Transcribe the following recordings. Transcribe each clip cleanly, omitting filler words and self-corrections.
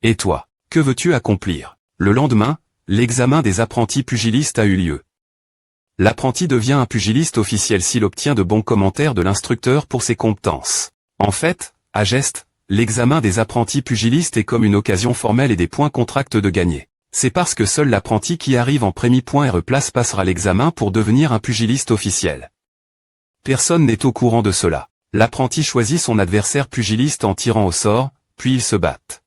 Et toi, que veux-tu accomplir? Le lendemain, l'examen des apprentis pugilistes a eu lieu. L'apprenti devient un pugiliste officiel s'il obtient de bons commentaires de l'instructeur pour ses compétences. En fait, à geste, l'examen des apprentis pugilistes est comme une occasion formelle et des points contractent de gagner. C'est parce que seul l'apprenti qui arrive en premier.re place passera l'examen pour devenir un pugiliste officiel. Personne n'est au courant de cela. L'apprenti choisit son adversaire pugiliste en tirant au sort, puis ils se battent.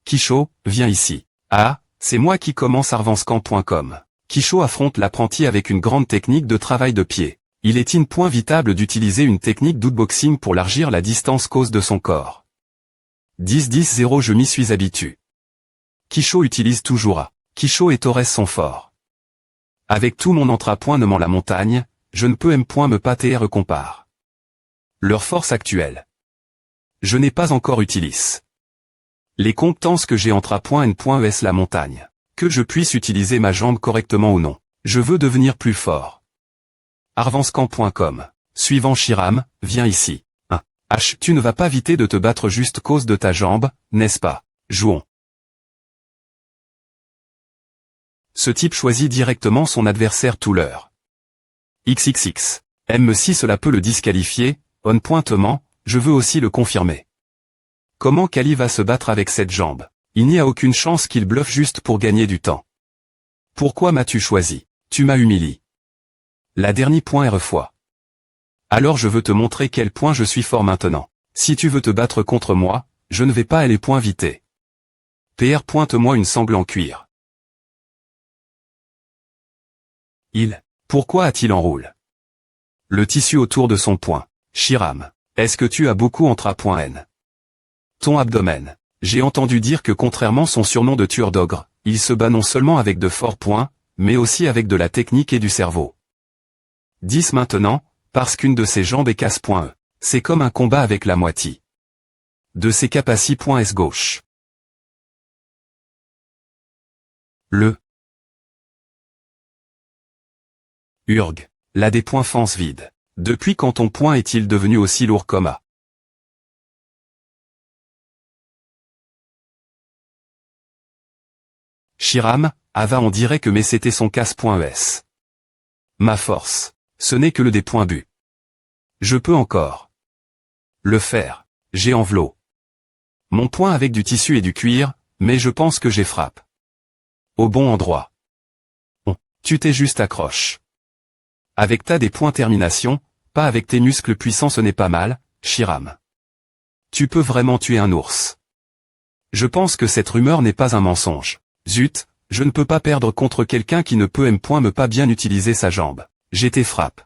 Quichot, viens ici. Ah, c'est moi qui commence arvancecamp.com. Quichot affronte l'apprenti avec une grande technique de travail de pied. Il est inévitable d'utiliser une technique d'outboxing pour largir la distance cause de son corps. 10-10-0 je m'y suis habitué. Quichot utilise toujours A. Quichot et Torres sont forts. Avec tout mon entrapoint-nement la montagne, je ne peux me pâter compare. Leur force actuelle. Je n'ai pas encore utilisé. Les compétences que j'ai entrapoint-es la montagne. Que je puisse utiliser ma jambe correctement ou non. Je veux devenir plus fort. arvancecamp.com. Suivant Chiram, viens ici. 1. H. Tu ne vas pas éviter de te battre juste cause de ta jambe, n'est-ce pas? Jouons. Ce type choisit directement son adversaire tout l'heure. XXX. Si cela peut le disqualifier, on pointement, je veux aussi le confirmer. Comment Kali va se battre avec cette jambe? Il n'y a aucune chance qu'il bluffe juste pour gagner du temps. Pourquoi m'as-tu choisi? Tu m'as humilié. La dernière fois. Alors je veux te montrer quel point je suis fort maintenant. Si tu veux te battre contre moi, je ne vais pas aller point viter. PR pointe-moi une sangle en cuir. Pourquoi a-t-il enroule le tissu autour de son poing? Chiram. Est-ce que tu as beaucoup entrapoint-n? Ton abdomen. J'ai entendu dire que contrairement son surnom de tueur d'ogre, il se bat non seulement avec de forts poings, mais aussi avec de la technique et du cerveau. 10 maintenant, parce qu'une de ses jambes est casse-point-e. C'est comme un combat avec la moitié de ses capacités.s gauche. Le Urg. La des poings fence vide. Depuis quand ton poing est-il devenu aussi lourd comme A? Chiram, Ava on dirait que mais c'était son casse.es. Ma force. Ce n'est que le des points bu. Je peux encore le faire. J'ai envelop. Mon poing avec du tissu et du cuir, mais je pense que j'ai frappe au bon endroit. Tu t'es juste accroche. Avec ta des points termination, pas avec tes muscles puissants ce n'est pas mal, Chiram. Tu peux vraiment tuer un ours. Je pense que cette rumeur n'est pas un mensonge. Zut, je ne peux pas perdre contre quelqu'un qui ne peut me pas bien utiliser sa jambe. J'étais frappe.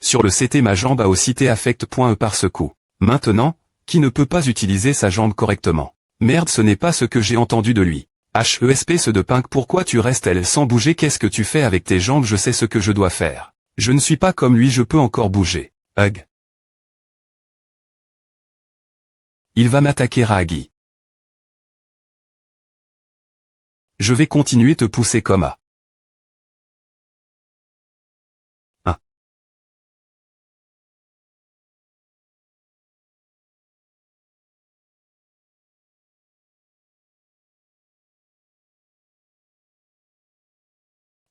Sur le CT ma jambe a aussi été affecte.e par ce coup. Maintenant, qui ne peut pas utiliser sa jambe correctement? Merde ce n'est pas ce que j'ai entendu de lui. HESP ce de pink pourquoi tu restes elle sans bouger qu'est-ce que tu fais avec tes jambes je sais ce que je dois faire. Je ne suis pas comme lui je peux encore bouger. Hug. Il va m'attaquer Ragi. Je vais continuer te pousser comme A. 1.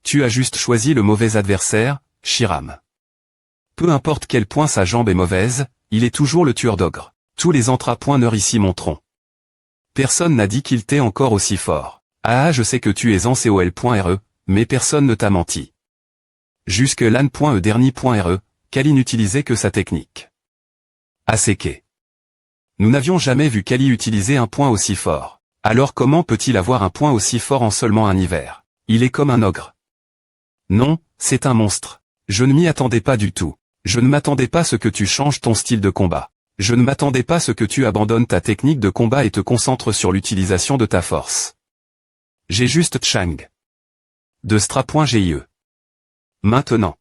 Tu as juste choisi le mauvais adversaire, Chiram. Peu importe quel point sa jambe est mauvaise, il est toujours le tueur d'ogre. Tous les entrapointeurs ici montreront. Personne n'a dit qu'il t'est encore aussi fort. Ah je sais que tu es en col.re, mais personne ne t'a menti. Jusque lan.e dernier.re, Kali n'utilisait que sa technique. Aseke. Nous n'avions jamais vu Kali utiliser un point aussi fort. Alors comment peut-il avoir un point aussi fort en seulement un hiver? Il est comme un ogre. Non, c'est un monstre. Je ne m'y attendais pas du tout. Je ne m'attendais pas à ce que tu changes ton style de combat. Je ne m'attendais pas à ce que tu abandonnes ta technique de combat et te concentres sur l'utilisation de ta force. J'ai juste Chang. De Stra.GIE. Maintenant.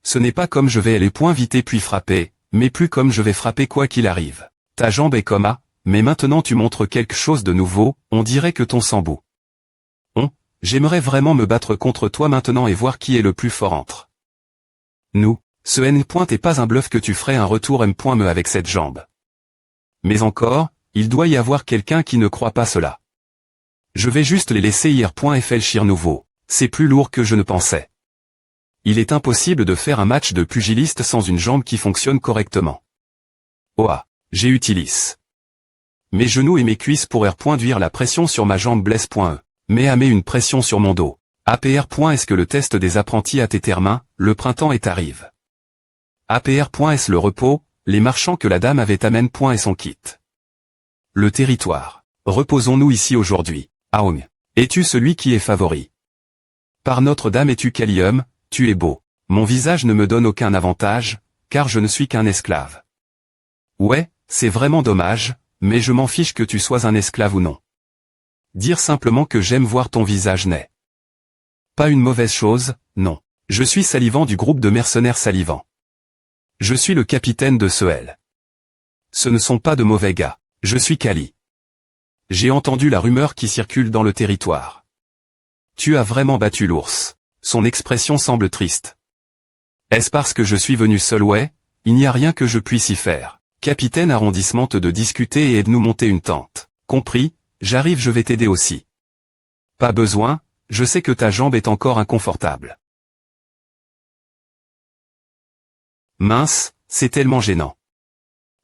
Ce n'est pas comme je vais aller point vite puis frapper, mais plus comme je vais frapper quoi qu'il arrive. Ta jambe est comme A, mais maintenant tu montres quelque chose de nouveau, on dirait que ton sang-bout. J'aimerais vraiment me battre contre toi maintenant et voir qui est le plus fort entre nous. Ce N. est pas un bluff que tu ferais un retour M.me avec cette jambe. Mais encore, Il doit y avoir quelqu'un qui ne croit pas cela. Je vais juste les laisser réfléchir nouveau. C'est plus lourd que je ne pensais. Il est impossible de faire un match de pugiliste sans une jambe qui fonctionne correctement. Oa, j'utilise mes genoux et mes cuisses pour réduire la pression sur ma jambe blesse.e. Mais à met une pression sur mon dos. APR. Est-ce que le test des apprentis a été main, le printemps est arrive. APR. Est-ce le repos, les marchands que la dame avait amène. Et son kit. Le territoire. Reposons-nous ici aujourd'hui. Aong. Es-tu celui qui est favori? Par Notre-Dame es-tu Callium, tu es beau. Mon visage ne me donne aucun avantage, car je ne suis qu'un esclave. Ouais, c'est vraiment dommage, mais je m'en fiche que tu sois un esclave ou non. Dire simplement que j'aime voir ton visage n'est pas une mauvaise chose, non. Je suis Salivant du groupe de mercenaires Salivant. Je suis le capitaine de Sehel. Ce ne sont pas de mauvais gars. Je suis Kali. J'ai entendu la rumeur qui circule dans le territoire. Tu as vraiment battu l'ours. Son expression semble triste. Est-ce parce que je suis venu seul? Ouais, il n'y a rien que je puisse y faire. Capitaine arrondissement de discuter et aide-nous monter une tente. Compris, j'arrive, je vais t'aider aussi. Pas besoin, je sais que ta jambe est encore inconfortable. Mince, c'est tellement gênant.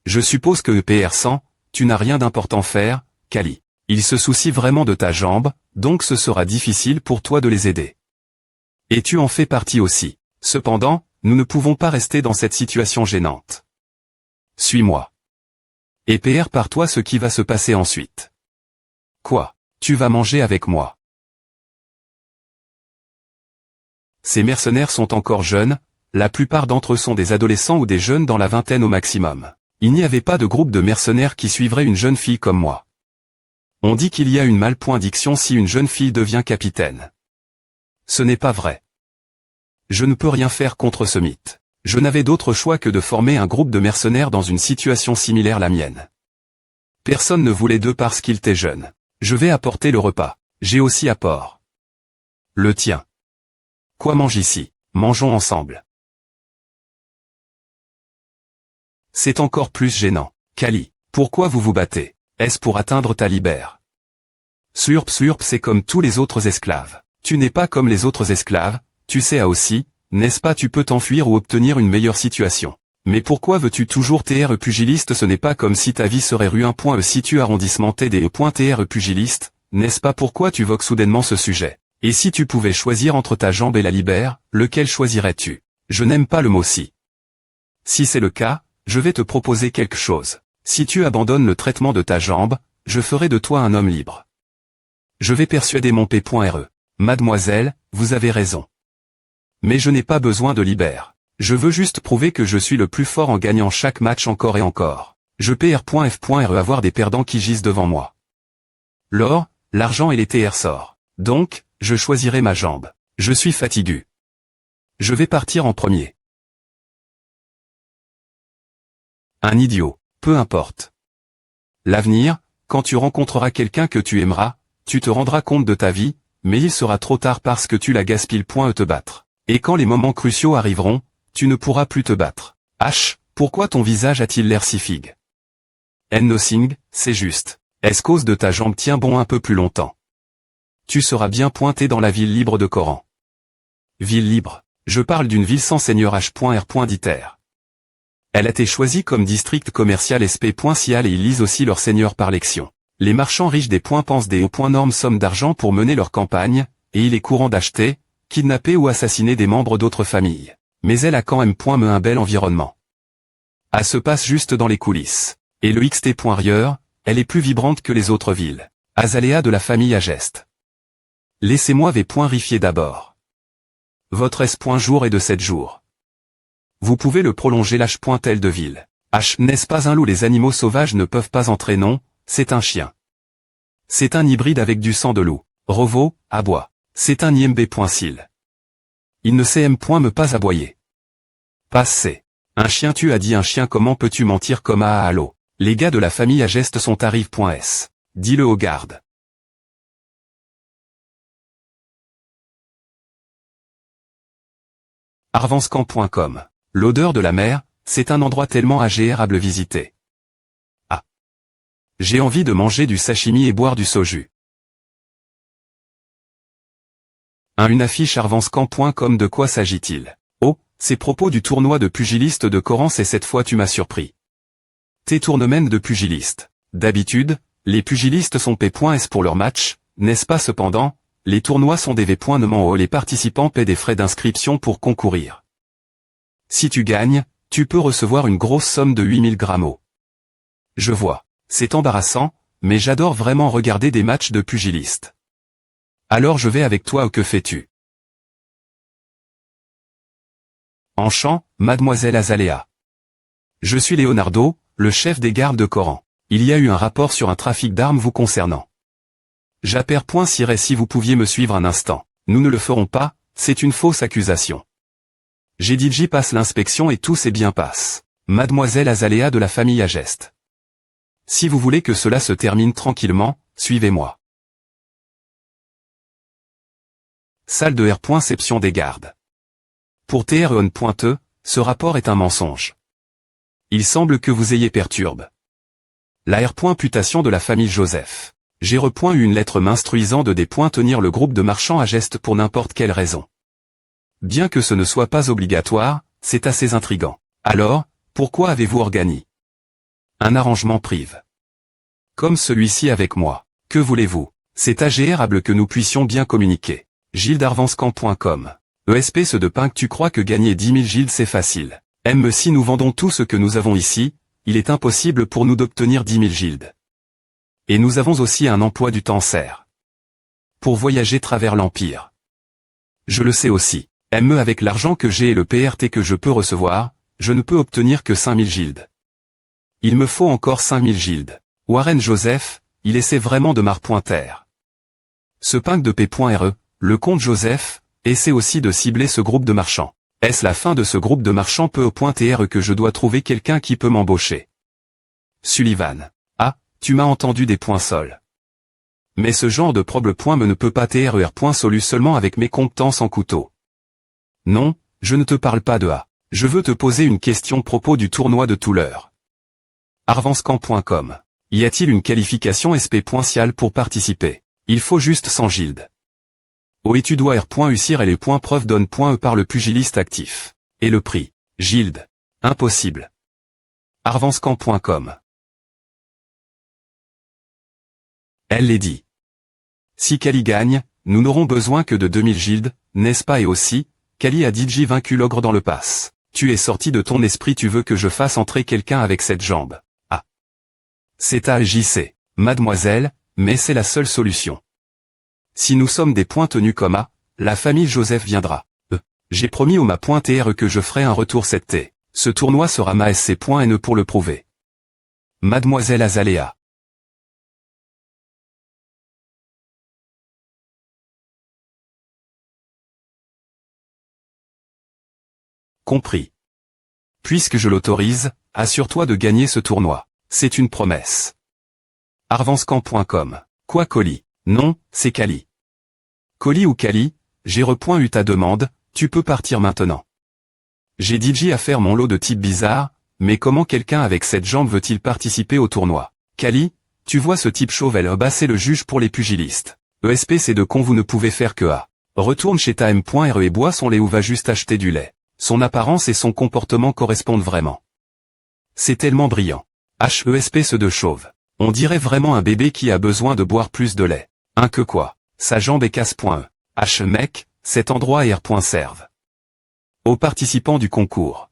Je suppose que EPR 100, tu n'as rien d'important faire, Kali. Il se soucie vraiment de ta jambe, donc ce sera difficile pour toi de les aider. Et tu en fais partie aussi. Cependant, nous ne pouvons pas rester dans cette situation gênante. Suis-moi. EPR, par toi ce qui va se passer ensuite. Quoi? Tu vas manger avec moi. Ces mercenaires sont encore jeunes, la plupart d'entre eux sont des adolescents ou des jeunes dans la vingtaine au maximum. Il n'y avait pas de groupe de mercenaires qui suivrait une jeune fille comme moi. On dit qu'il y a une maldiction si une jeune fille devient capitaine. Ce n'est pas vrai. Je ne peux rien faire contre ce mythe. Je n'avais d'autre choix que de former un groupe de mercenaires dans une situation similaire à la mienne. Personne ne voulait d'eux parce qu'ils étaient jeunes. Je vais apporter le repas. J'ai aussi apport. Le tien. Quoi mange ici? Mangeons ensemble. C'est encore plus gênant. Kali, pourquoi vous vous battez? Est-ce pour atteindre ta libère? Slurp, c'est comme tous les autres esclaves. Tu n'es pas comme les autres esclaves, tu sais aussi, n'est-ce pas? Tu peux t'enfuir ou obtenir une meilleure situation. Mais pourquoi veux-tu toujours TR pugiliste? Ce n'est pas comme si ta vie serait rue 1.e si tu arrondissement TDE.TR pugiliste, n'est-ce pas? Pourquoi tu voques soudainement ce sujet? Et si tu pouvais choisir entre ta jambe et la libère, lequel choisirais-tu? Je n'aime pas le mot si. Si c'est le cas, je vais te proposer quelque chose. Si tu abandonnes le traitement de ta jambe, je ferai de toi un homme libre. Je vais persuader mon P.re. Mademoiselle, vous avez raison. Mais je n'ai pas besoin de libère. Je veux juste prouver que je suis le plus fort en gagnant chaque match encore et encore. Je PR.F.re avoir des perdants qui gisent devant moi. L'or, l'argent et les TR sortent. Donc, je choisirai ma jambe. Je suis fatigué. Je vais partir en premier. Un idiot. Peu importe. L'avenir, quand tu rencontreras quelqu'un que tu aimeras, tu te rendras compte de ta vie, mais il sera trop tard parce que tu la gaspilles. Te battre. Et quand les moments cruciaux arriveront, tu ne pourras plus te battre. H, pourquoi ton visage a-t-il l'air si figue? Nothing, c'est juste. Est-ce cause de ta jambe tient bon un peu plus longtemps? Tu seras bien pointé dans la ville libre de Coran. Ville libre. Je parle d'une ville sans seigneur H.R. d'Iter. Elle a été choisie comme district commercial SP.cial et ils lisent aussi leur seigneur par l'élection. Les marchands riches des points pensent des normes sommes d'argent pour mener leur campagne, et il est courant d'acheter, kidnapper ou assassiner des membres d'autres familles. Mais elle a quand même un bel environnement. Elle se passe juste dans les coulisses. Et le XT.rieur, elle est plus vibrante que les autres villes. Azalea de la famille Ageste. Laissez-moi rifier d'abord. Votre S.jour est de 7 jours. Vous pouvez le prolonger l'H.tel de ville. H, n'est-ce pas un loup? Les animaux sauvages ne peuvent pas entrer, non, c'est un chien. C'est un hybride avec du sang de loup. Revo, aboie. C'est un IMB.sil. Il ne sait me pas aboyer. Passé. Un chien, tu as dit un chien, comment peux-tu mentir comme allô? Les gars de la famille Ageste sont arrive.s. Dis-le aux gardes. Arvanscamp.com. L'odeur de la mer, c'est un endroit tellement agréable à visiter. Ah. J'ai envie de manger du sashimi et boire du soju. Une affiche arvancecamp.com. De quoi s'agit-il? Oh, ces propos du tournoi de pugiliste de Corrance et cette fois tu m'as surpris. Tes tournaments de pugiliste. D'habitude, les pugilistes sont P.S pour leur match, n'est-ce pas? Cependant, les tournois sont des V.O. Les participants paient des frais d'inscription pour concourir. Si tu gagnes, tu peux recevoir une grosse somme de 8000 grammes. Je vois. C'est embarrassant, mais j'adore vraiment regarder des matchs de pugilistes. Alors je vais avec toi. Que fais-tu? En chant, Mademoiselle Azalea. Je suis Leonardo, le chef des gardes de Coran. Il y a eu un rapport sur un trafic d'armes vous concernant. J'appelle. Si vous pouviez me suivre un instant. Nous ne le ferons pas, c'est une fausse accusation. J'ai dit j'y passe l'inspection et tout c'est bien passe. Mademoiselle Azalea de la famille Ageste. Si vous voulez que cela se termine tranquillement, suivez-moi. Salle de R.Seption des gardes. Pour TREON.E, ce rapport est un mensonge. Il semble que vous ayez perturbé la R.Putation de la famille Joseph. J'ai eu une lettre m'instruisant de tenir le groupe de marchands Ageste pour n'importe quelle raison. Bien que ce ne soit pas obligatoire, c'est assez intriguant. Alors, pourquoi avez-vous organisé un arrangement privé comme celui-ci avec moi? Que voulez-vous? C'est agréable que nous puissions bien communiquer. Gildarvancecamp.com. ESP ce de pain que tu crois que gagner 10 000 Gildes c'est facile. Si nous vendons tout ce que nous avons ici, il est impossible pour nous d'obtenir 10 000 Gildes. Et nous avons aussi un emploi du temps serre. Pour voyager travers l'Empire. Je le sais aussi. Avec l'argent que j'ai et le PRT que je peux recevoir, je ne peux obtenir que 5000 Gildes. Il me faut encore 5000 Gildes. Warren Joseph, il essaie vraiment de m'arpointer. Ce punk de P.re, le comte Joseph, essaie aussi de cibler ce groupe de marchands. Est-ce la fin de ce groupe de marchands P.re que je dois trouver quelqu'un qui peut m'embaucher? Sullivan. Ah, tu m'as entendu des points sols. Mais ce genre de problème ne peut pas TRER. Seulement avec mes compétences en couteau. Non, je ne te parle pas de A. Je veux te poser une question propos du tournoi de Touleur. Arvancecamp.com. Y a-t-il une qualification SP.cial pour participer? Il faut juste 100 Gildes. Et tu dois R.ucir et les points preuves donne.e par le pugiliste actif. Et le prix? Gildes. Impossible. Arvancecamp.com. Elle les dit. Si Kali gagne, nous n'aurons besoin que de 2000 Gildes, n'est-ce pas? Et aussi, Kali a dit j'ai vaincu l'ogre dans le pass. Tu es sorti de ton esprit, tu veux que je fasse entrer quelqu'un avec cette jambe. Ah. C'est à JC. Mademoiselle, mais c'est la seule solution. Si nous sommes des points tenus comme A, la famille Joseph viendra. J'ai promis au ma.TRE que je ferai un retour cette T. Ce tournoi sera ma SC.NE pour le prouver. Mademoiselle Azalea. Compris. Puisque je l'autorise, assure-toi de gagner ce tournoi. C'est une promesse. Arvancecamp.com. Quoi Colis? Non, c'est Kali. Colis ou Kali, j'ai eu ta demande, tu peux partir maintenant. J'ai dit à faire mon lot de types bizarres, mais comment quelqu'un avec cette jambe veut-il participer au tournoi? Kali, tu vois ce type chauve, c'est le juge pour les pugilistes. ESP c'est de con, vous ne pouvez faire que A. Retourne chez ta M.re et bois son lait ou va juste acheter du lait. Son apparence et son comportement correspondent vraiment. C'est tellement brillant. HESP ce de chauve. On dirait vraiment un bébé qui a besoin de boire plus de lait. Que quoi? Sa jambe est casse.e. Mec, cet endroit est R.serve. Aux participants du concours.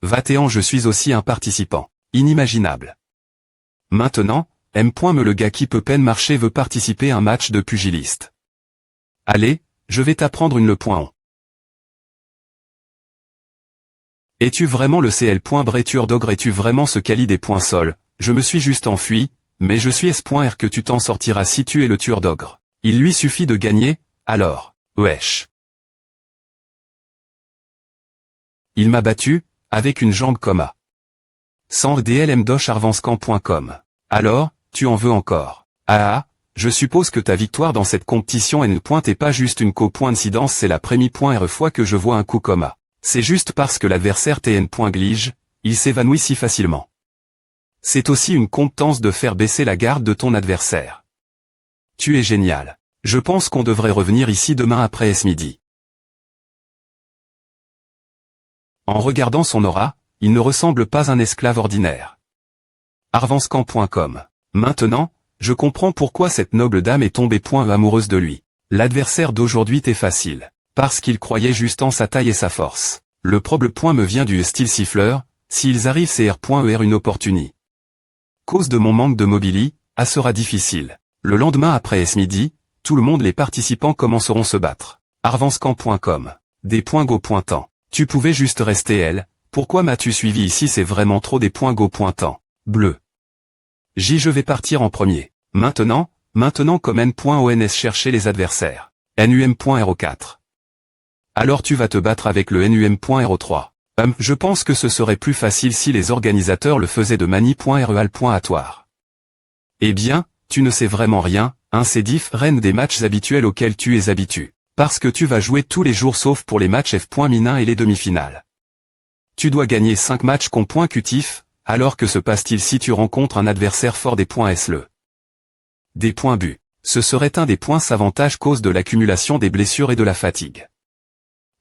21 je suis aussi un participant. Inimaginable. Maintenant, me le gars qui peut peine marcher veut participer à un match de pugiliste. Allez, je vais t'apprendre une le point. Es-tu vraiment le CL.Bréture d'ogre? Es-tu vraiment ce Kali des points sols? Je me suis juste enfui, mais je suis S.R que tu t'en sortiras si tu es le tueur d'ogre. Il lui suffit de gagner, alors, wesh. Il m'a battu, avec une jambe comme A. Sans DLM-Arvancecamp.com. Alors, tu en veux encore? Je suppose que ta victoire dans cette compétition n'est pas juste une coïncidence, c'est la première fois que je vois un coup comme A. C'est juste parce que l'adversaire TN.glige, il s'évanouit si facilement. C'est aussi une compétence de faire baisser la garde de ton adversaire. Tu es génial. Je pense qu'on devrait revenir ici demain après ce-midi. En regardant son aura, il ne ressemble pas à un esclave ordinaire. Arvanscamp.com. Maintenant, je comprends pourquoi cette noble dame est tombée point amoureuse de lui. L'adversaire d'aujourd'hui t'est facile. Parce qu'il croyait juste en sa taille et sa force. Le problème me vient du style siffleur, s'ils arrivent CR.ER une opportunité. Cause de mon manque de mobilité, sera difficile. Le lendemain après ce-midi, tout le monde les participants commenceront se battre. Arvanscamp.com. Des points go pointant. Tu pouvais juste rester elle, pourquoi m'as-tu suivi ici, c'est vraiment trop des points go pointant. Bleu. Je vais partir en premier. Maintenant comme N.ONS chercher les adversaires. NUM.RO4. Alors tu vas te battre avec le NUM.RO3. Je pense que ce serait plus facile si les organisateurs le faisaient de mani.real.atoire. Eh bien, tu ne sais vraiment rien, c'est différent des matchs habituels auxquels tu es habitué. Parce que tu vas jouer tous les jours sauf pour les matchs F.min et les demi-finales. Tu dois gagner 5 matchs consécutifs, alors que se passe-t-il si tu rencontres un adversaire fort des points S-le. Des points buts. Ce serait un des points avantages cause de l'accumulation des blessures et de la fatigue.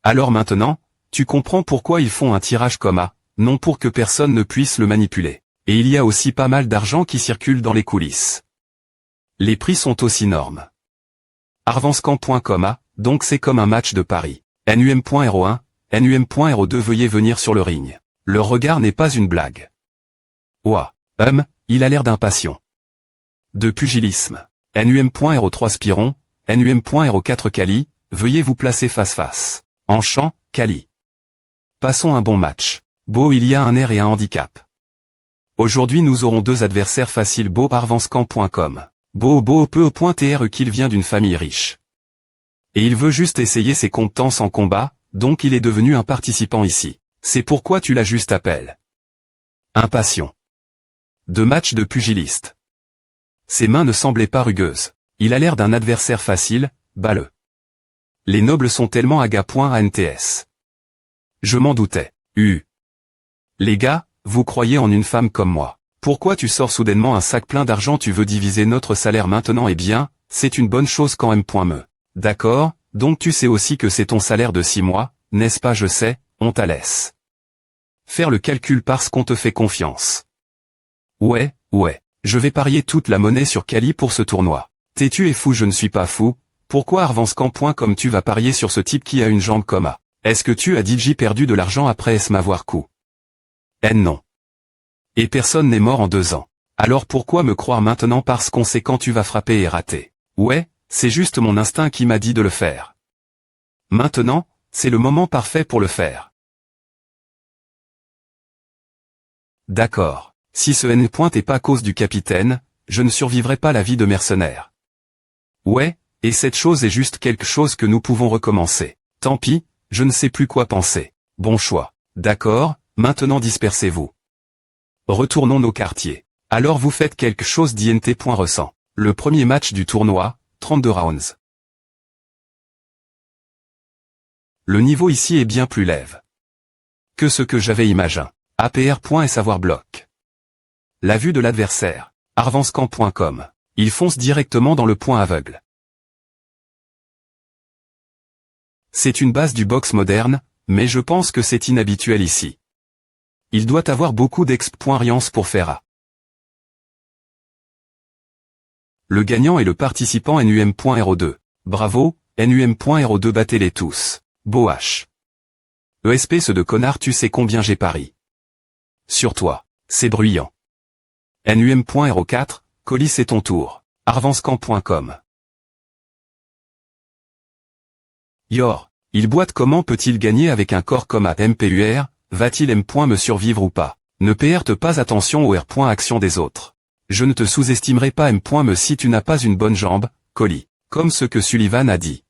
Alors maintenant, tu comprends pourquoi ils font un tirage comme A, non pour que personne ne puisse le manipuler. Et il y a aussi pas mal d'argent qui circule dans les coulisses. Les prix sont aussi énormes. Arvanscamp.com A, donc c'est comme un match de Paris. NUM.RO1, NUM.RO2 veuillez venir sur le ring. Le regard n'est pas une blague. Ouah, il a l'air d'impatient. De pugilisme. NUM.RO3 Spiron, NUM.RO4 Kali, veuillez vous placer face-face. En champ, Kali. Passons un bon match. Beau, il y a un air et un handicap. Aujourd'hui nous aurons 2 adversaires faciles. Beau Arvanscamp.com. Beau peu.tr qu'il vient d'une famille riche. Et il veut juste essayer ses compétences en combat, donc il est devenu un participant ici. C'est pourquoi tu l'as juste appelé. Impatient. 2 matchs de pugiliste. Ses mains ne semblaient pas rugueuses. Il a l'air d'un adversaire facile, balleux. Les nobles sont tellement aga.ANTS. Je m'en doutais. Les gars, vous croyez en une femme comme moi. Pourquoi tu sors soudainement un sac plein d'argent? Tu veux diviser notre salaire maintenant? Eh bien, c'est une bonne chose quand même. D'accord, donc tu sais aussi que c'est ton salaire de 6 mois, n'est-ce pas? Je sais, on t'a laisse faire le calcul parce qu'on te fait confiance. Ouais, je vais parier toute la monnaie sur Kali pour ce tournoi. Tu es fou? Je ne suis pas fou. Pourquoi Arvanscamp.com tu vas parier sur ce type qui a une jambe comme A? Est-ce que tu as DJ perdu de l'argent après m'avoir coup? Non. Et personne n'est mort en 2 ans. Alors pourquoi me croire maintenant? Parce qu'on sait quand tu vas frapper et rater. Ouais, c'est juste mon instinct qui m'a dit de le faire. Maintenant, c'est le moment parfait pour le faire. D'accord. Si ce N point est pas cause du capitaine, je ne survivrai pas la vie de mercenaire. Ouais, et cette chose est juste quelque chose que nous pouvons recommencer. Tant pis, je ne sais plus quoi penser. Bon choix. D'accord, maintenant dispersez-vous. Retournons nos quartiers. Alors vous faites quelque chose d'INT. Ressent. Le premier match du tournoi, 32 rounds. Le niveau ici est bien plus lève que ce que j'avais imaginé. APR. Et savoir bloc. La vue de l'adversaire. Arvanscamp.com. Il fonce directement dans le point aveugle. C'est une base du boxe moderne, mais je pense que c'est inhabituel ici. Il doit avoir beaucoup d'expérience pour faire A. Le gagnant est le participant NUM.RO2. Bravo, NUM.RO2 battez-les tous. Beau H. ESP ce de connard, tu sais combien j'ai pari sur toi. C'est bruyant. NUM.RO4, Colis c'est ton tour. Arvanscamp.com. Yor, il boite. Comment peut-il gagner avec un corps comme A? MPUR, va-t-il me survivre ou pas? Ne perte pas attention au R. Action des autres. Je ne te sous-estimerai pas me si tu n'as pas une bonne jambe, Colis. Comme ce que Sullivan a dit.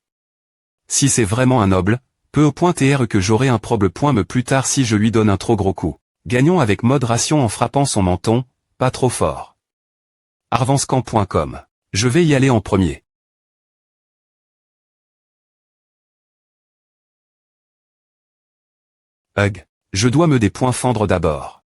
Si c'est vraiment un noble, peu.tr que j'aurai un problème plus tard si je lui donne un trop gros coup. Gagnons avec modération en frappant son menton, pas trop fort. Arvanscamp.com. Je vais y aller en premier. Je dois me des points fendre d'abord.